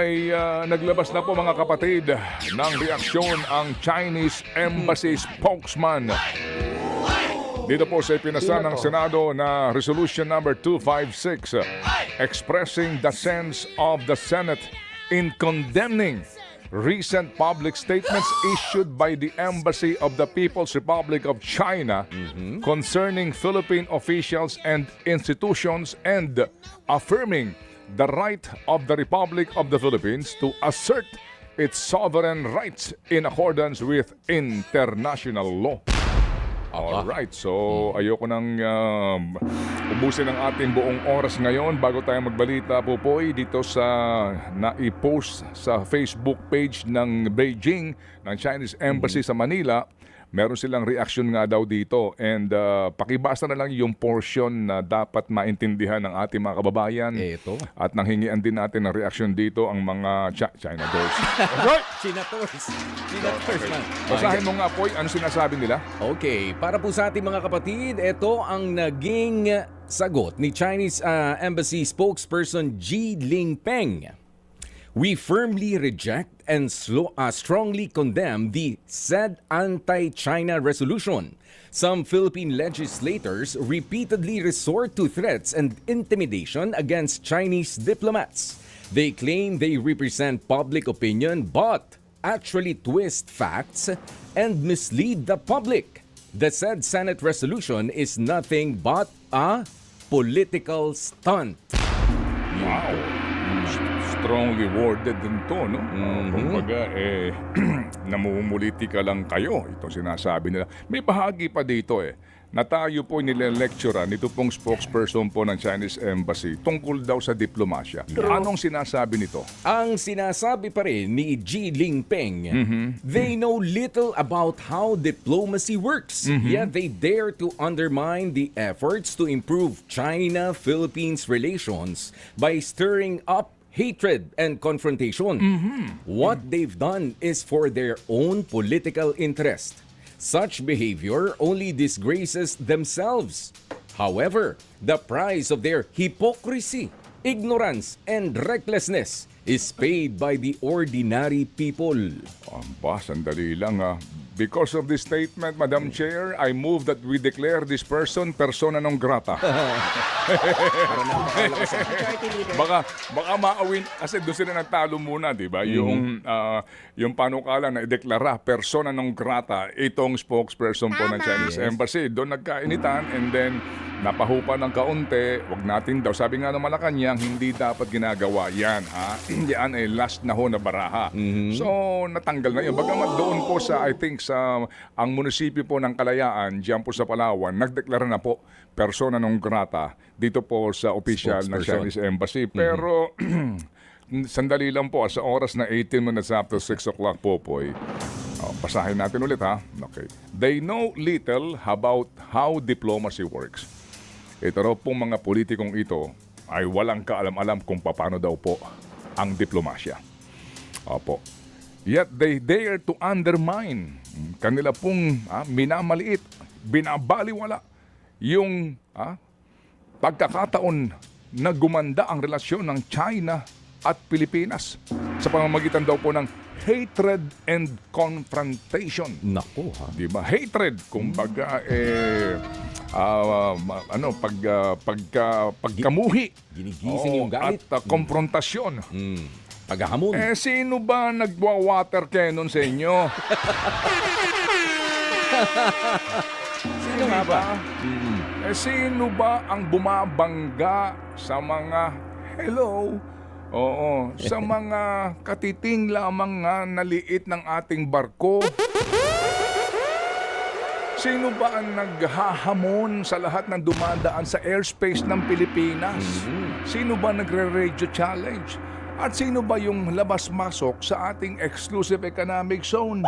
ay naglabas na po mga kapatid ng reaksyon ang Chinese Embassy spokesman. Dito po sa ipinasa ng Senado na Resolution number 256 expressing the sense of the Senate in condemning recent public statements issued by the Embassy of the People's Republic of China concerning Philippine officials and institutions and affirming the right of the Republic of the Philippines to assert its sovereign rights in accordance with international law. Alright, so ayoko nang ubusin ang ating buong oras ngayon bago tayo magbalita po dito sa na-post sa Facebook page ng Beijing ng Chinese Embassy sa Manila. Meron silang reaction nga daw dito and pakibasa na lang yung portion na dapat maintindihan ng ating mga kababayan. Eto. At nanghingian din natin ng reaction dito ang mga China dolls. Right! China Tours. China Tours, man. Basahin mo nga po, ano sinasabi nila? Okay, para po sa ating mga kapatid, ito ang naging sagot ni Chinese Embassy spokesperson Ji Lingpeng. We firmly reject and strongly condemn the said anti-China resolution. Some Philippine legislators repeatedly resort to threats and intimidation against Chinese diplomats. They claim they represent public opinion but actually twist facts and mislead the public. The said Senate resolution is nothing but a political stunt. Wow! Strongly worded din to, no? Kumbaga, namumuliti ka lang kayo. Ito sinasabi nila. May bahagi pa dito na tayo po nile-lecturean nito pong spokesperson po ng Chinese Embassy tungkol daw sa diplomasya. Anong sinasabi nito? Ang sinasabi pa rin ni Ji Lingpeng, they know little about how diplomacy works. Yet they dare to undermine the efforts to improve China-Philippines relations by stirring up hatred and confrontation. What they've done is for their own political interest. Such behavior only disgraces themselves. However, the price of their hypocrisy, ignorance, and recklessness is paid by the ordinary people. Sandali lang Because of this statement, Madam Chair, I move that we declare this person persona non grata. baka maawin kasi doon sila nagtalo muna, 'di ba? Yung panukala na ideklara persona non grata itong spokesperson po ng Chinese Embassy. Doon nagkainitan and then napahupa ng kaunti, wag natin daw. Sabi nga ng Malacanang, hindi dapat ginagawa yan, ha? Yan ay last na ho na baraha. So, natanggal na yun. Bagamat doon po sa, I think, sa ang munisipyo po ng Kalayaan, diyan po sa Palawan, nagdeklara na po persona non grata dito po sa official ng Chinese Embassy. Pero, sandali lang po, sa oras na 18 minutes after 6 o'clock po, basahin natin ulit, ha? Okay. They know little about how diplomacy works. Ito raw pong mga politikong ito ay walang kaalam-alam kung paano daw po ang diplomasya. Opo. Yet they dare to undermine, kanila pong minamaliit, binabaliwala yung pagkakataon na gumanda ang relasyon ng China at Pilipinas sa pamamagitan daw po ng hatred and confrontation. Nako, ha? Diba? Hatred, kumbaga, pagkamuhi. Ginigising yung galit. At komprontasyon. Paghahamon. Sino ba nagwa-water cannon sa inyo? Sino nga ba? Sino ba ang bumabangga sa mga sa mga katiting lamang nga naliit ng ating barko? Sino ba ang naghahamon sa lahat ng dumadaan sa airspace ng Pilipinas? Sino ba nagre-radio challenge? At sino ba yung labas-masok sa ating exclusive economic zone?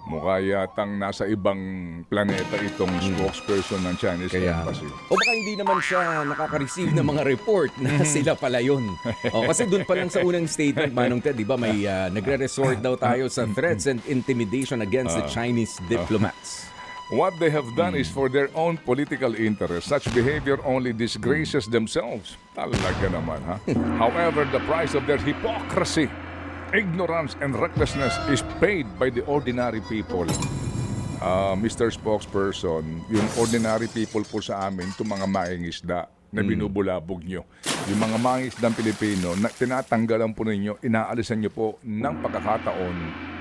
Mukha yatang nasa ibang planeta itong spokesperson ng Chinese Embassy. O baka hindi naman siya nakaka-receive ng mga report na sila pala yun. Kasi doon pa lang sa unang statement, Manong Ted, di ba, may nagre-resort daw tayo sa threats and intimidation against the Chinese diplomats. what they have done is for their own political interest. Such behavior only disgraces themselves. Talaga naman, ha? However, the price of their hypocrisy, ignorance, and recklessness is paid by the ordinary people. Mr. Spokesperson, yung ordinary people po sa amin, itong mga mangingisda na binubulabog nyo. Yung mga mangingisdang Pilipino, na tinatanggalan po ninyo, inaalisan nyo po ng pagkakataon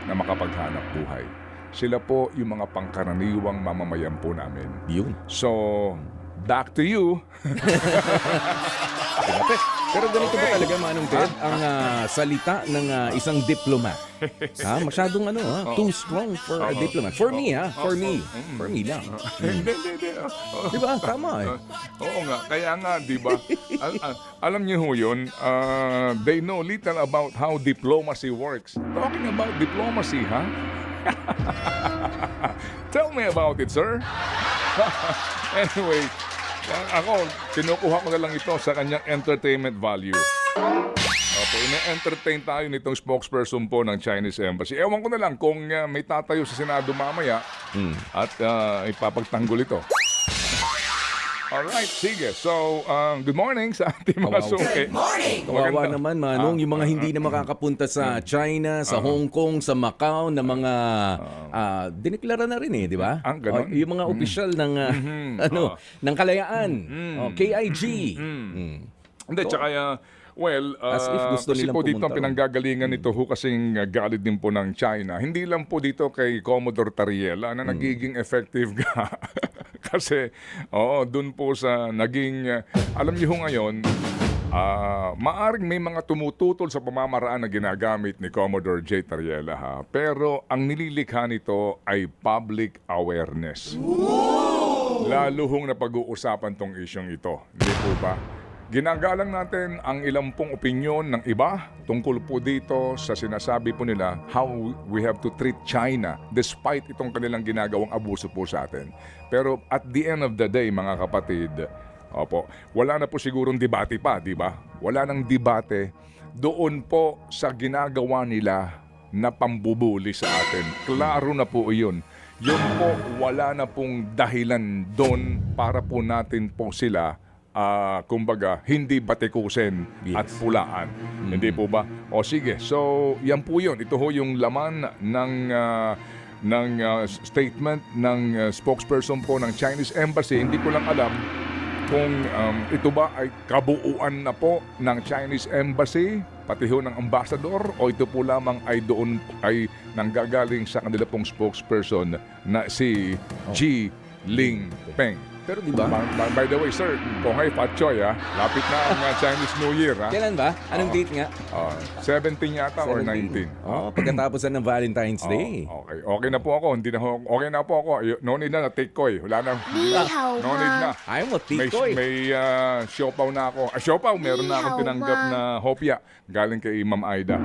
na makapaghanap buhay. Sila po yung mga pangkaraniwang mamamayan po namin. Yun. So, back to you. Pero ganito ba talaga, Manong Ted, ang salita ng isang diplomat? Masyadong too strong for a diplomat. For me, for me. For me lang. Hindi. Di ba? Tama eh. Oo nga, kaya nga, di ba? Alam niyo ho yun, they know little about how diplomacy works. Talking about diplomacy, ha? Tell me about it, sir. Anyway, ako, kinukuha ko na lang ito sa kanyang entertainment value. Okay, ina-entertain tayo nitong spokesperson po ng Chinese Embassy. Ewan ko na lang kung may tatayo sa Senado mamaya at ipapagtanggol ito. Alright, sige. So, good morning sa ating mga suki. Kawawa naman, Manong, yung mga hindi na makakapunta sa China, sa Hong Kong, sa Macau, na mga diniklara na rin di ba? Ganon. Yung mga opisyal ng ng kalayaan. KIG. Hindi, tsaka, As if gusto kasi nilang po dito ang pumunta. pinanggagalingan nito ho kasing galit din po ng China. Hindi lang po dito kay Commodore Tariela na nagiging effective ka. Kasi, dun po sa naging, alam niyo ho ngayon, maaring may mga tumututol sa pamamaraan na ginagamit ni Commodore J. Tariela, ha. Pero ang nililikha nito ay public awareness. Lalo hong napag-uusapan tong isyong ito. Hindi po ba? Ginagalang natin ang ilang pong opinyon ng iba tungkol po dito sa sinasabi po nila how we have to treat China despite itong kanilang ginagawang abuso po sa atin. Pero at the end of the day, mga kapatid, wala na po sigurong debate pa, di ba? Wala nang debate doon po sa ginagawa nila na pambubuli sa atin. Klaro na po iyon. Yun po, wala na pong dahilan doon para po natin po sila kumbaga, hindi batikusin at pulaan. Hindi po ba? O sige, so yan po yun. Ito ho yung laman ng statement ng spokesperson po ng Chinese Embassy. Hindi ko lang alam kung ito ba ay kabuuan na po ng Chinese Embassy, pati ho ng ambassador, o ito po lamang ay doon ay nanggagaling sa kanila pong spokesperson na si Ji Lingpeng. Pero di ba? By the way, sir, Konghai Patchoy, lapit na ang Chinese New Year, ha? Kailan ba? Anong date nga? 17 yata or 19. Pagkatapos ng Valentine's Day. Okay. Okay na po ako. Okay na po ako. No need na take ko, Wala na. No need na. Ayaw mo, tikoy. May siopaw na ako. Siopaw, meron na akong tinanggap na hopya galing kay Ma'am Aida.